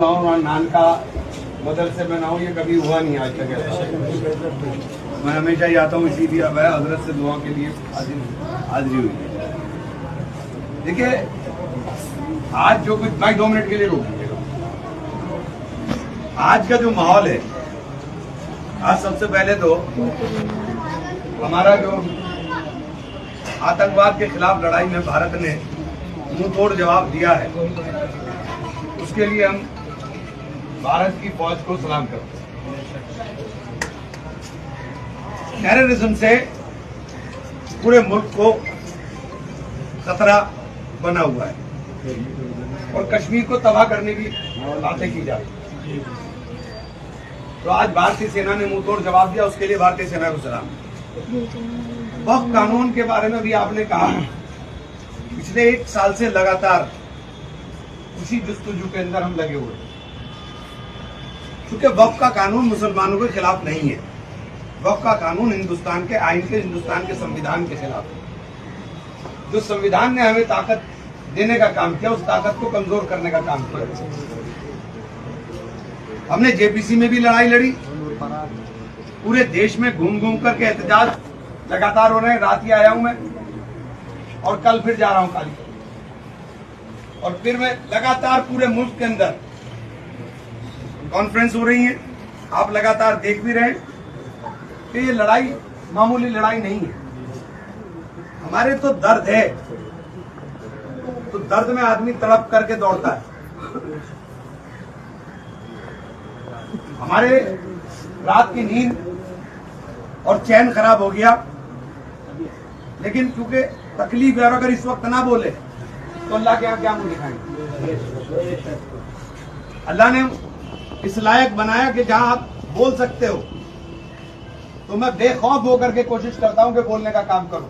और नान का मदरसे में ना हूँ, ये कभी हुआ नहीं आज तक ऐसा। मैं हमेशा ही आता हूँ, इसीलिए अब है हजरत से दुआ के लिए हाजिरी हुई। देखिए आज जो कुछ, भाई 2 मिनट के लिए रोक लीजिएगा। आज का जो माहौल है, आज सबसे पहले तो हमारा जो आतंकवाद के खिलाफ लड़ाई में भारत ने मुंह तोड़ जवाब दिया है, उसके लिए हम भारत की फौज को सलाम करते हैं। टेररिज्म से पूरे मुल्क को खतरा बना हुआ है और कश्मीर को तबाह करने की बातें की जा रही हैं। तो आज भारतीय सेना ने मुंह तोड़ जवाब दिया, उसके लिए भारतीय सेना को सलाम। वक्फ कानून के बारे में भी आपने कहा, पिछले 1 साल से लगातार उसी जस्तुजू के अंदर हम लगे हुए हैं, क्योंकि वक्फ का कानून मुसलमानों के खिलाफ नहीं है। वक्फ का कानून हिंदुस्तान के आईन के, हिंदुस्तान के संविधान के खिलाफ है। जो संविधान ने हमें ताकत देने का काम किया, उस ताकत को कमजोर करने का काम किया। हमने जेपीसी में भी लड़ाई लड़ी, पूरे देश में घूम घूम करके एहतजाज लगातार हो रहे हैं। रात ही आया हूं मैं और कल फिर जा रहा हूं काली, और फिर मैं लगातार पूरे मुल्क के अंदर कॉन्फ्रेंस हो रही है। आप लगातार देख भी रहे हैं कि ये लड़ाई मामूली लड़ाई नहीं है। हमारे तो दर्द है, तो दर्द में आदमी तड़प करके दौड़ता है। हमारे रात की नींद और चैन खराब हो गया, लेकिन क्योंकि तकलीफ है और अगर इस वक्त ना बोले तो अल्लाह के यहाँ क्या मुंह दिखाएंगे। अल्लाह ने इस लायक बनाया कि जहां आप बोल सकते हो, तो मैं बेखौफ होकर के कोशिश करता हूं कि बोलने का काम करूं।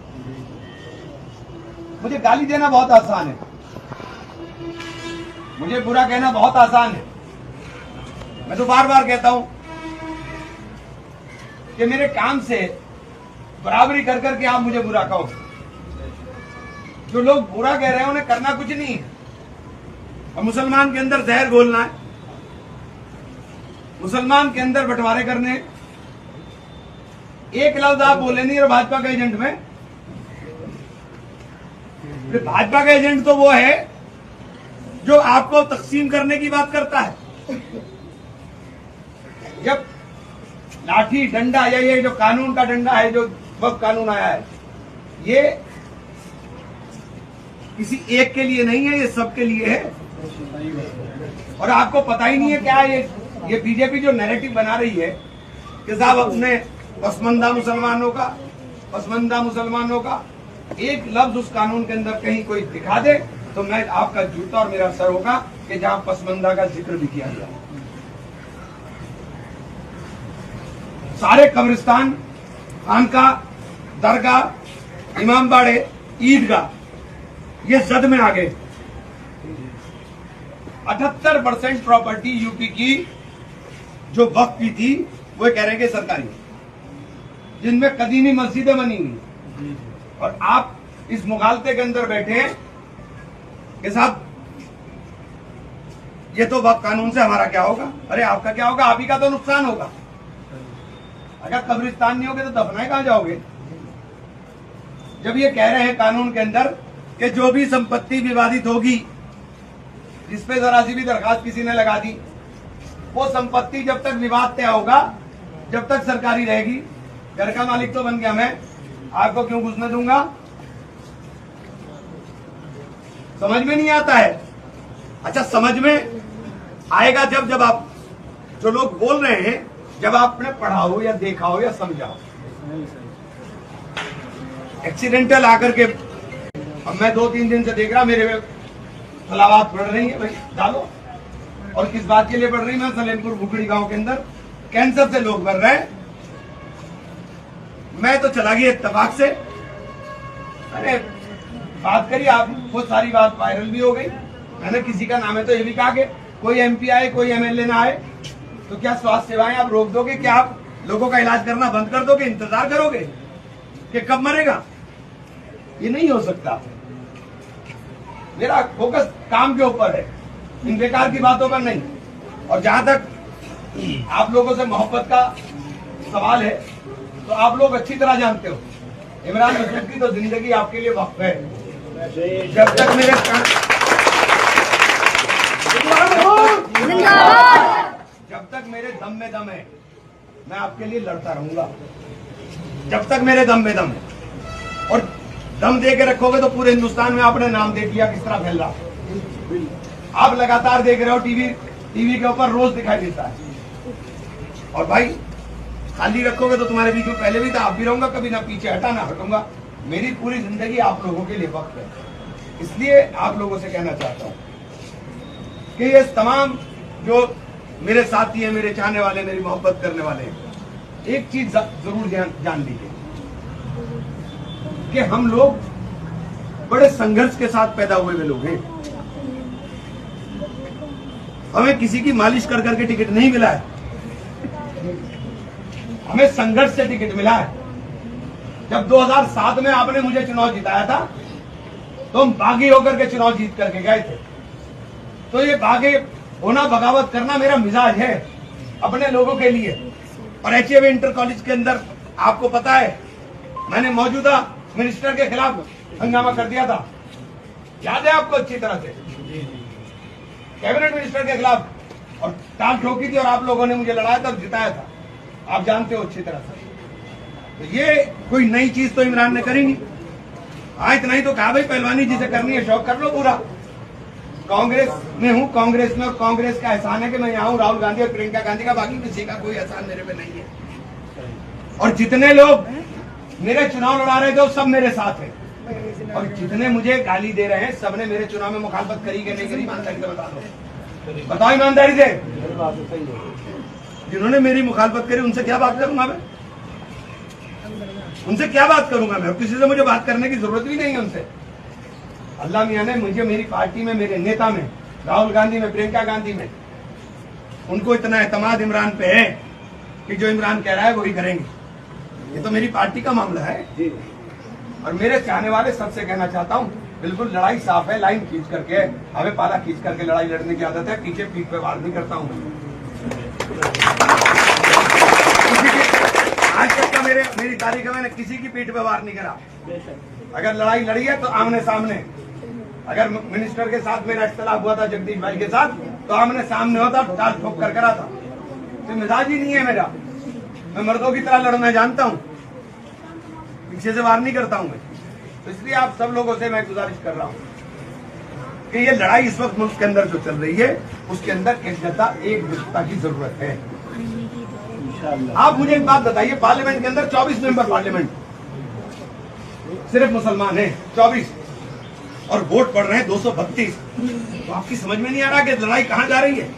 मुझे गाली देना बहुत आसान है, मुझे बुरा कहना बहुत आसान है। मैं तो बार बार कहता हूं कि मेरे काम से बराबरी कर करके आप मुझे बुरा कहो। जो लोग बुरा कह रहे हैं उन्हें करना कुछ नहीं है, और मुसलमान के अंदर जहर घोलना है, मुसलमान के अंदर बंटवारे करने। एक लफ्ज आप बोले नहीं और भाजपा का एजेंट में, भाजपा का एजेंट तो वो है जो आपको तकसीम करने की बात करता है। जब लाठी डंडा या ये जो कानून का डंडा है, जो वक्फ कानून आया है, ये किसी एक के लिए नहीं है, ये सबके लिए है। और आपको पता ही नहीं है क्या ये बीजेपी जो नैरेटिव बना रही है कि साहब अपने पसमंदा मुसलमानों का एक लफ्ज उस कानून के अंदर कहीं कोई दिखा दे तो मैं आपका जूता और मेरा सर होगा कि जहां पसमंदा का जिक्र भी किया गया। सारे कब्रिस्तान, खानका, दरगाह, इमामबाड़े, ईदगाह ये जद में आ गए। 78% प्रॉपर्टी यूपी की जो वक्फ की थी वो कह रहे हैं सरकारी, जिनमें कदीमी मस्जिदें बनी हुई। और आप इस मुगालते के अंदर बैठे कि साहब ये तो वक्फ कानून से हमारा क्या होगा। अरे आपका क्या होगा, आप ही का तो नुकसान होगा। अगर कब्रिस्तान नहीं होगे तो दफनाए कहां जाओगे। जब ये कह रहे हैं कानून के अंदर कि जो भी संपत्ति विवादित होगी, जिसपे जरा सी भी दरखास्त किसी ने लगा दी, वो संपत्ति जब तक विवाद तय होगा, जब तक सरकारी रहेगी। घर का मालिक तो बन गया मैं, आपको क्यों घुसने दूंगा। समझ में नहीं आता है। अच्छा, समझ में आएगा जब आप जो लोग बोल रहे हैं, जब आपने पढ़ा हो या देखा हो या समझा हो। एक्सीडेंटल आकर के, अब मैं 2-3 दिन से देख रहा, मेरे तलावात बढ़ रही है। भाई डालो, और किस बात के लिए बढ़ रही है। मैं सलेमपुर भुखड़ी गांव के अंदर कैंसर से लोग मर रहे हैं, मैं तो चला गया इत्तेफाक से। अरे बात करिए आप, वो सारी बात वायरल भी हो गई। मैंने किसी का नाम है तो ये भी कहा कि कोई एमपी आए, कोई एमएलए ना आए तो क्या स्वास्थ्य सेवाएं आप रोक दोगे, क्या आप लोगों का इलाज करना बंद कर दोगे, इंतजार करोगे कि कब मरेगा। ये नहीं हो सकता। मेरा फोकस काम के ऊपर है, इन बेकार की बातों पर नहीं। और जहां तक आप लोगों से मोहब्बत का सवाल है, तो आप लोग अच्छी तरह जानते हो इमरान मसूद की तो जिंदगी आपके लिए वक्फ है। जब तक मेरे जब तक मेरे दम में दम है, मैं आपके लिए लड़ता रहूंगा। जब तक मेरे दम में दम है, और दम दे के रखोगे तो पूरे हिंदुस्तान में आपने नाम देख लिया किस तरह फैल रहा। आप लगातार देख रहे हो, टीवी के ऊपर रोज दिखाई देता है। और भाई खाली रखोगे तो तुम्हारे बीच में पहले भी था, आप भी रहूंगा, कभी ना पीछे हटा ना हटूंगा। मेरी पूरी जिंदगी आप लोगों के लिए वक्त है। इसलिए आप लोगों से कहना चाहता हूं कि ये तमाम जो मेरे साथी हैं, मेरे चाहने वाले, मेरी मोहब्बत करने वाले हैं, एक चीज जरूर जान लीजिए कि हम लोग बड़े संघर्ष के साथ पैदा हुए लोग हैं। हमें किसी की मालिश कर करके टिकट नहीं मिला है, हमें संघर्ष से टिकट मिला है। जब 2007 में आपने मुझे चुनाव जिताया था तो हम बागी होकर के चुनाव जीत करके गए थे। तो ये बागी होना, बगावत करना मेरा मिजाज है अपने लोगों के लिए। और HAV इंटर कॉलेज के अंदर आपको पता है मैंने मौजूदा मिनिस्टर के खिलाफ हंगामा कर दिया था, याद है आपको अच्छी तरह से, कैबिनेट मिनिस्टर के खिलाफ, और टाल ठोकी थी और आप लोगों ने मुझे लड़ाया था और जिताया था, आप जानते हो अच्छी तरह से। तो ये कोई नई चीज तो इमरान ने करी नहीं। हाँ, इतना ही तो कहा भाई, पहलवानी जिसे करनी है शौक कर लो पूरा। कांग्रेस में हूँ, कांग्रेस में, और कांग्रेस का एहसान है कि मैं यहाँ हूँ राहुल गांधी और प्रियंका गांधी का, बाकी किसी का कोई एहसान मेरे पे नहीं है। और जितने लोग मेरे चुनाव लड़ा रहे थे वो सब मेरे साथ है, और जितने मुझे गाली दे रहे हैं सबने मेरे चुनाव में मुखालफत करी कि नहीं करी, ईमानदारी से बता दो, बताओ ईमानदारी से। जिन्होंने मेरी मुखालफत करी उनसे क्या बात करूंगा मैं, उनसे क्या बात करूंगा मैं, और किसी से मुझे बात करने की जरूरत भी नहीं है उनसे। अल्लाह मियां ने मुझे मेरी पार्टी में, मेरे नेता में, राहुल गांधी में, प्रियंका गांधी में, उनको इतना एतमाद इमरान पे है कि जो इमरान कह रहा है वही करेंगे। ये तो मेरी पार्टी का मामला है। और मेरे चाहने वाले सबसे कहना चाहता हूँ, बिल्कुल लड़ाई साफ है, लाइन खींच करके, हमें पाला खींच करके लड़ाई लड़ने की आदत है, पीछे पीठ पे वार नहीं करता हूँ। आज तक का मेरी तारीख में मैंने किसी की पीठ पे वार नहीं करा। अगर लड़ाई लड़ी है तो आमने सामने। अगर मिनिस्टर के साथ मेरा इख्तिलाफ हुआ था, जगदीश भाई के साथ, तो आमने सामने होता, टाल ठोक कर करा था। तो मिजाज ही नहीं है मेरा, मैं मर्दों की तरह लड़ना जानता हूँ, पीछे से वार नहीं करता हूँ मैं। तो इसलिए आप सब लोगों से मैं गुजारिश कर रहा हूँ कि ये लड़ाई इस वक्त मुल्क के अंदर जो चल रही है, उसके अंदर एकजुटता की जरूरत है। आप मुझे एक बात बताइए, पार्लियामेंट के अंदर 24 मेंबर पार्लियामेंट सिर्फ मुसलमान हैं, 24, और वोट पड़ रहे हैं 232। तो आपकी समझ में नहीं आ रहा कि लड़ाई कहाँ जा रही है?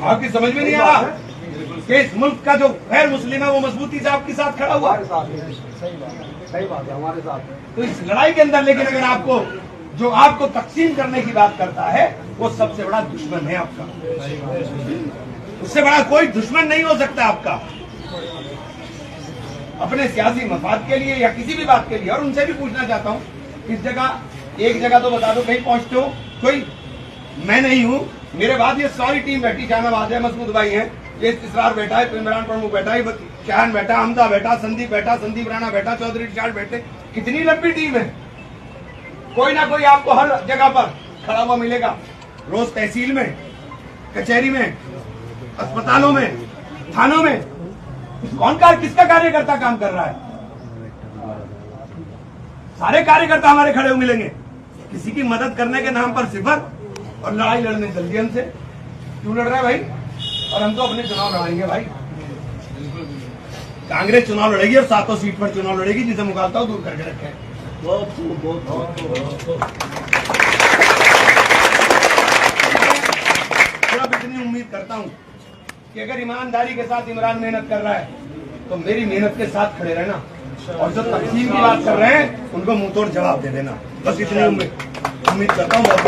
आपकी समझ में नहीं आ रहा कि इस मुल्क का जो गैर मुस्लिम है वो मजबूती से आपके साथ खड़ा हुआ। सही बात है, हमारे साथ। तो इस लड़ाई के अंदर लेकिन अगर आपको जो आपको तकसीम करने की बात करता है वो सबसे बड़ा दुश्मन है आपका, उससे बड़ा कोई दुश्मन नहीं हो सकता आपका, अपने सियासी मफाद के लिए या किसी भी बात के लिए। और उनसे भी पूछना चाहता हूँ, इस जगह एक जगह तो बता दो कहीं पहुंचते हो, कोई मैं नहीं हूँ, मेरे बाद ये सारी टीम बैठी, शाहनवाज है, मसूद भाई है, ये इसरार बैठा है, इमरान प्रमुख बैठा है, शाहन बैठा, हमदा बैठा, संदीप बैठा, संदीप राणा बैठा, चौधरी रिचार्ड बैठे, कितनी लंबी टीम है। कोई ना कोई आपको हर जगह पर खड़ा हुआ मिलेगा, रोज तहसील में, कचहरी में, अस्पतालों में, थानों में। किसका कार्यकर्ता काम कर रहा है? सारे कार्यकर्ता हमारे खड़े हुए मिलेंगे। किसी की मदद करने के नाम पर सिफर, और लड़ाई लड़ने चल दिए हमसे। क्यों लड़ रहा है भाई? और हम तो अपने चुनाव लड़ाएंगे भाई। कांग्रेस चुनाव लड़ेगी और 7 सीट पर चुनाव लड़ेगी, जिसे मुखालता दूर करके रखे। अब इतनी उम्मीद करता हूं कि अगर ईमानदारी के साथ इमरान मेहनत कर रहा है तो मेरी मेहनत के साथ खड़े रहना, और जो तकसीम की बात कर रहे हैं उनको मुंह तोड़ जवाब दे देना। बस इतनी उम्मीद करता हूँ। बहुत